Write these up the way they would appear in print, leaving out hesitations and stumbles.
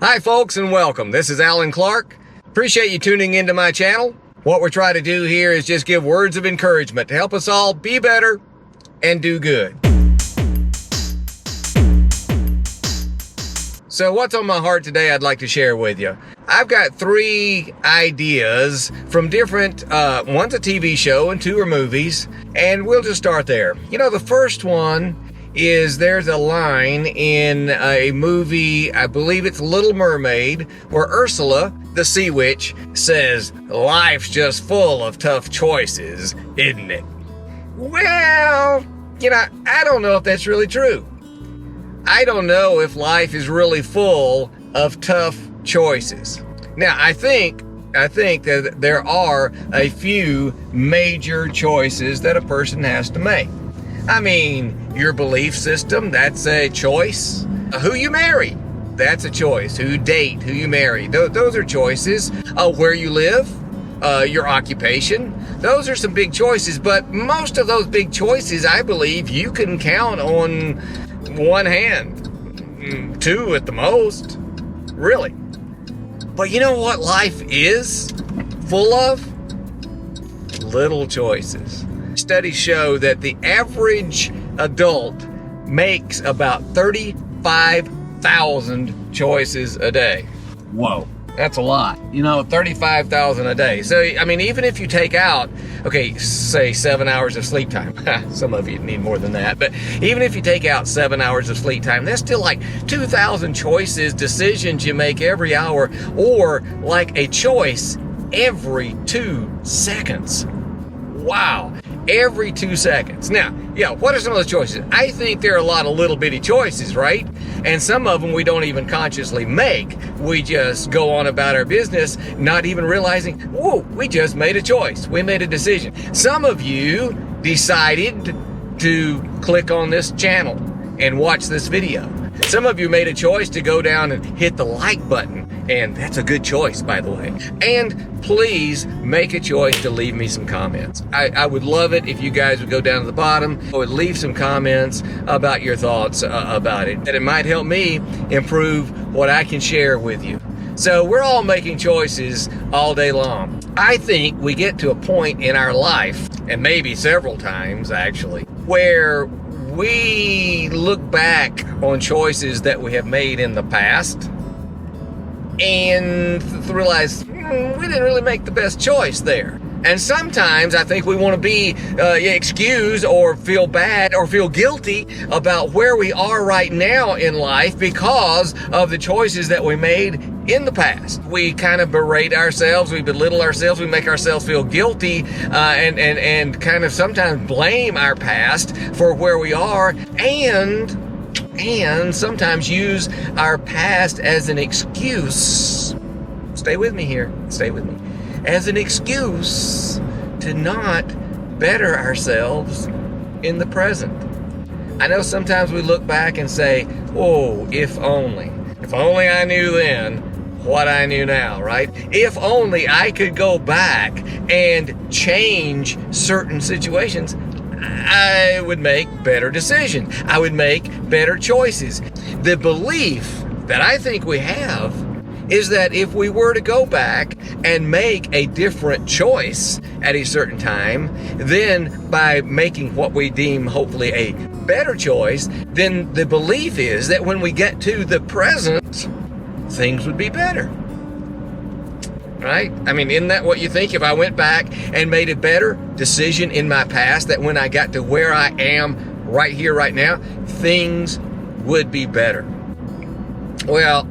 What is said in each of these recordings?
Hi folks and welcome. This is Alan Clark. Appreciate you tuning into my channel. What we're trying to do here is just give words of encouragement to help us all be better and do good. So what's on my heart today I'd like to share with you. I've got 3 ideas from different, one's a TV show and 2 are movies, and we'll just start there. You know, the first one is there's a line in a movie, I believe it's Little Mermaid, where Ursula, the sea witch, says, "Life's just full of tough choices, isn't it?" Well, you know, I don't know if that's really true. I don't know if life is really full of tough choices. Now, I think that there are a few major choices that a person has to make. I mean, your belief system, that's a choice. Who you marry, that's a choice. Who you date, who you marry, those are choices. Where you live, your occupation, those are some big choices. But most of those big choices, I believe, you can count on one hand, 2 at the most, really. But you know what life is full of? Little choices. Studies show that the average adult makes about 35,000 choices a day. Whoa, that's a lot. You know, 35,000 a day. So, I mean, even if you take out, okay, say 7 hours of sleep time. Some of you need more than that. But even if you take out 7 hours of sleep time, that's still like 2,000 choices, decisions you make every hour, or like a choice every 2 seconds. Wow. Every 2 seconds. Now, yeah, what are some of those choices? I think there are a lot of little bitty choices, right? And some of them we don't even consciously make. We just go on about our business, not even realizing, whoa, we just made a choice. We made a decision. Some of you decided to click on this channel and watch this video. Some of you made a choice to go down and hit the like button, and that's a good choice, by the way. And please make a choice to leave me some comments. I would love it if you guys would go down to the bottom and would leave some comments about your thoughts about it. And it might help me improve what I can share with you. So we're all making choices all day long. I think we get to a point in our life, and maybe several times actually, where we look back on choices that we have made in the past and realize we didn't really make the best choice there. And sometimes I think we want to be excused or feel bad or feel guilty about where we are right now in life because of the choices that we made in the past. We kind of berate ourselves, we belittle ourselves, we make ourselves feel guilty and kind of sometimes blame our past for where we are, and sometimes use our past as an excuse. Stay with me here, stay with me. As an excuse to not better ourselves in the present. I know sometimes we look back and say, oh, if only I knew then what I knew now, right? If only I could go back and change certain situations, I would make better decisions. I would make better choices. The belief that I think we have is that if we were to go back and make a different choice at a certain time, then by making what we deem hopefully a better choice, then the belief is that when we get to the present, things would be better. Right? I mean, isn't that what you think? If I went back and made a better decision in my past, that when I got to where I am right here, right now, things would be better. Well,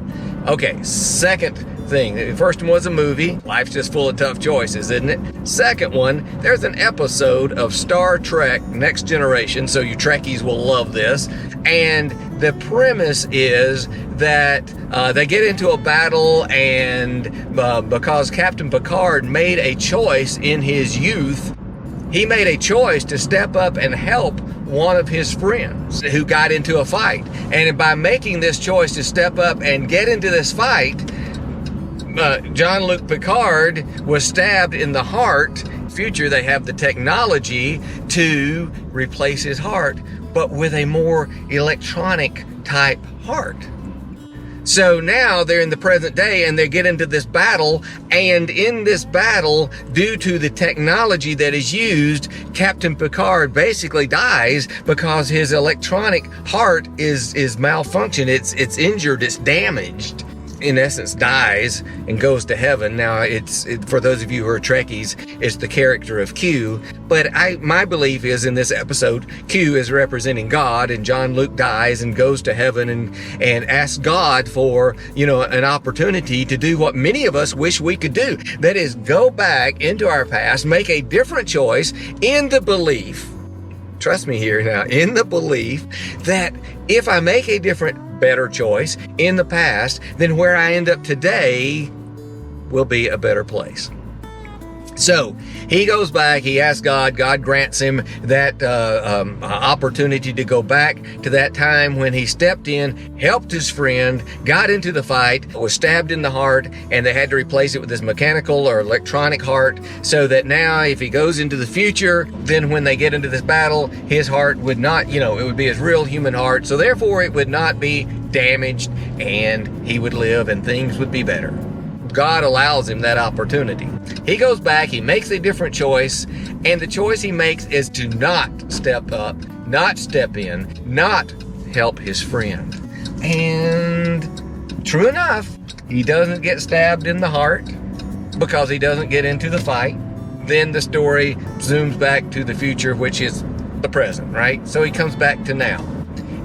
okay, second thing. The first one was a movie. Life's just full of tough choices, isn't it? Second one, there's an episode of Star Trek Next Generation, so you Trekkies will love this. And the premise is that they get into a battle, and because Captain Picard made a choice in his youth, he made a choice to step up and help one of his friends who got into a fight. And by making this choice to step up and get into this fight, Jean-Luc Picard was stabbed in the heart. Future, they have the technology to replace his heart, but with a more electronic type heart. So now they're in the present day and they get into this battle. And in this battle, due to the technology that is used, Captain Picard basically dies because his electronic heart is malfunctioned. It's injured. It's damaged. In essence, dies and goes to heaven. Now, for those of you who are Trekkies, it's the character of Q. But my belief is in this episode, Q is representing God, and John Luke dies and goes to heaven and asks God for, an opportunity to do what many of us wish we could do. That is, go back into our past, make a different choice in the belief, trust me here now, in the belief that if I make a different, better choice in the past, then where I end up today will be a better place. So he goes back, he asks God, God grants him that opportunity to go back to that time when he stepped in, helped his friend, got into the fight, was stabbed in the heart, and they had to replace it with this mechanical or electronic heart, so that now if he goes into the future, then when they get into this battle, his heart would not, it would be his real human heart, so therefore it would not be damaged, and he would live and things would be better. God allows him that opportunity. He goes back, he makes a different choice, and the choice he makes is to not step up, not step in, not help his friend. And true enough, he doesn't get stabbed in the heart because he doesn't get into the fight. Then the story zooms back to the future, which is the present, right? So he comes back to now.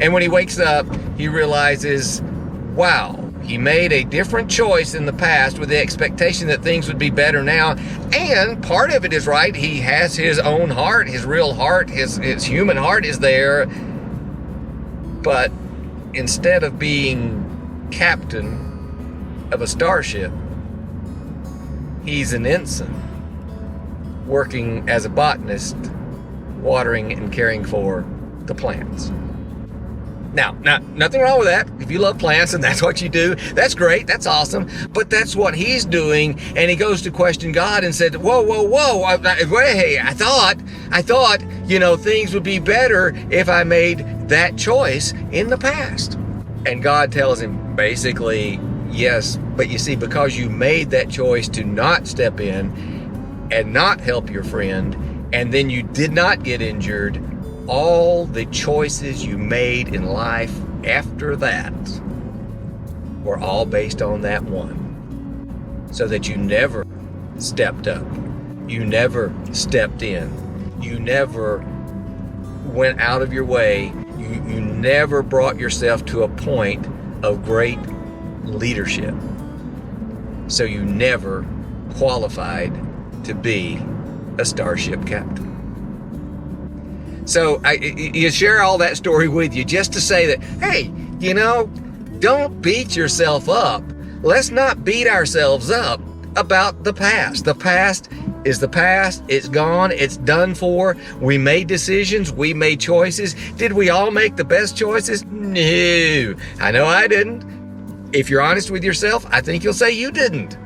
And when he wakes up, he realizes, wow, he made a different choice in the past with the expectation that things would be better now. And part of it is right. He has his own heart, his real heart, his human heart is there. But instead of being captain of a starship, he's an ensign working as a botanist, watering and caring for the plants. Now, nothing wrong with that. If you love plants and that's what you do, that's great. That's awesome. But that's what he's doing. And he goes to question God and said, whoa. Hey, I thought, things would be better if I made that choice in the past. And God tells him basically, yes, but you see, because you made that choice to not step in and not help your friend, and then you did not get injured, all the choices you made in life after that were all based on that one. So that you never stepped up. You never stepped in. You never went out of your way. You never brought yourself to a point of great leadership. So you never qualified to be a starship captain. So you share all that story with you just to say that, hey, don't beat yourself up. Let's not beat ourselves up about the past. The past is the past. It's gone. It's done for. We made decisions. We made choices. Did we all make the best choices? No. I know I didn't. If you're honest with yourself, I think you'll say you didn't.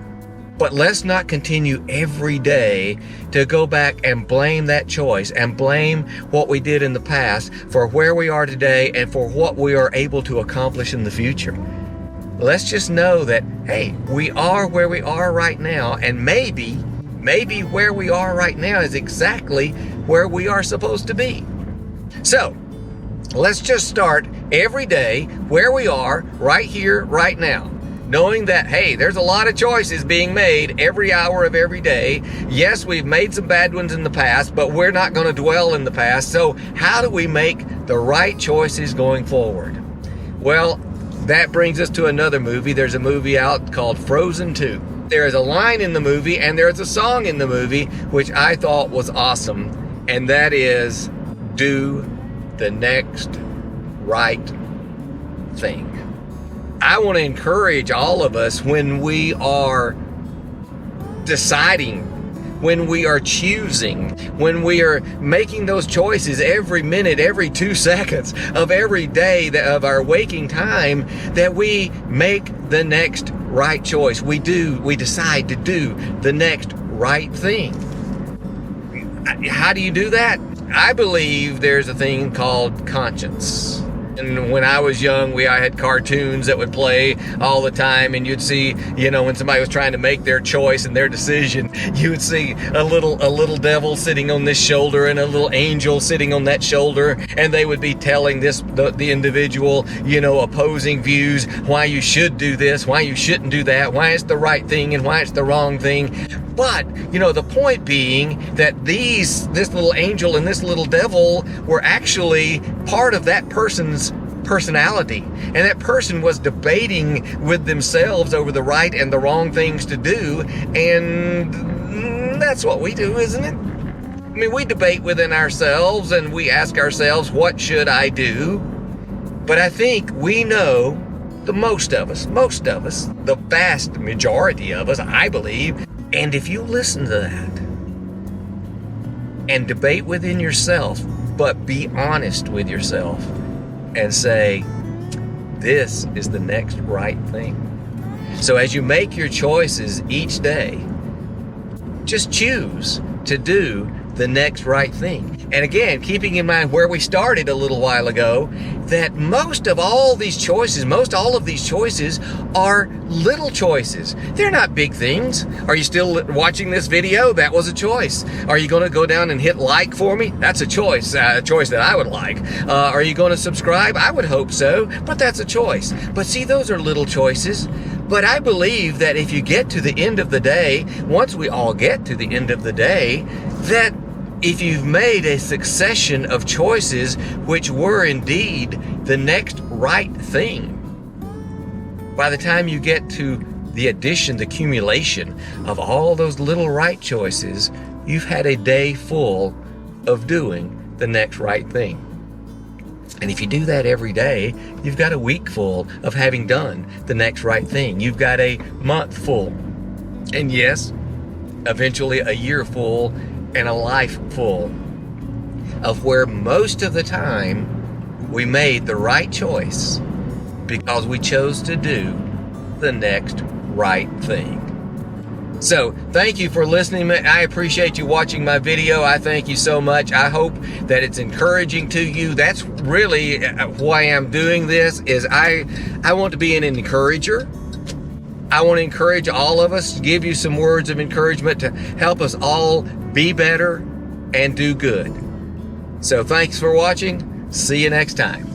But let's not continue every day to go back and blame that choice and blame what we did in the past for where we are today and for what we are able to accomplish in the future. Let's just know that, hey, we are where we are right now, and maybe where we are right now is exactly where we are supposed to be. So, let's just start every day where we are right here, right now. Knowing that, hey, there's a lot of choices being made every hour of every day. Yes, we've made some bad ones in the past, but we're not going to dwell in the past. So how do we make the right choices going forward? Well, that brings us to another movie. There's a movie out called Frozen 2. There is a line in the movie and there's a song in the movie which I thought was awesome. And that is, do the next right thing. I want to encourage all of us when we are deciding, when we are choosing, when we are making those choices every minute, every 2 seconds of every day of our waking time, that we make the next right choice. We decide to do the next right thing. How do you do that? I believe there's a thing called conscience. And when I was young, I had cartoons that would play all the time, and you'd see, when somebody was trying to make their choice and their decision, you would see a little devil sitting on this shoulder and a little angel sitting on that shoulder, and they would be telling the individual, opposing views, why you should do this, why you shouldn't do that, why it's the right thing and why it's the wrong thing. But, the point being that this little angel and this little devil were actually part of that person's personality. And that person was debating with themselves over the right and the wrong things to do. And that's what we do, isn't it? I mean, we debate within ourselves and we ask ourselves, what should I do? But I think we know, most of us, the vast majority of us, I believe. And if you listen to that and debate within yourself, but be honest with yourself and say, this is the next right thing. So as you make your choices each day, just choose to do the next right thing. And again, keeping in mind where we started a little while ago, that most all of these choices are little choices. They're not big things. Are you still watching this video? That was a choice. Are you going to go down and hit like for me? That's a choice that I would like. Are you going to subscribe? I would hope so, but that's a choice. But see, those are little choices. But I believe that if you get to the end of the day, once we all get to the end of the day, that if you've made a succession of choices which were indeed the next right thing, by the time you get to the accumulation of all those little right choices, you've had a day full of doing the next right thing. And if you do that every day, you've got a week full of having done the next right thing. You've got a month full. And yes, eventually a year full and a life full of where most of the time we made the right choice because we chose to do the next right thing. So thank you for listening. I appreciate you watching my video. I thank you so much. I hope that it's encouraging to you. That's really why I'm doing this, is I want to be an encourager. I want to encourage all of us, give you some words of encouragement to help us all be better and do good. So thanks for watching. See you next time.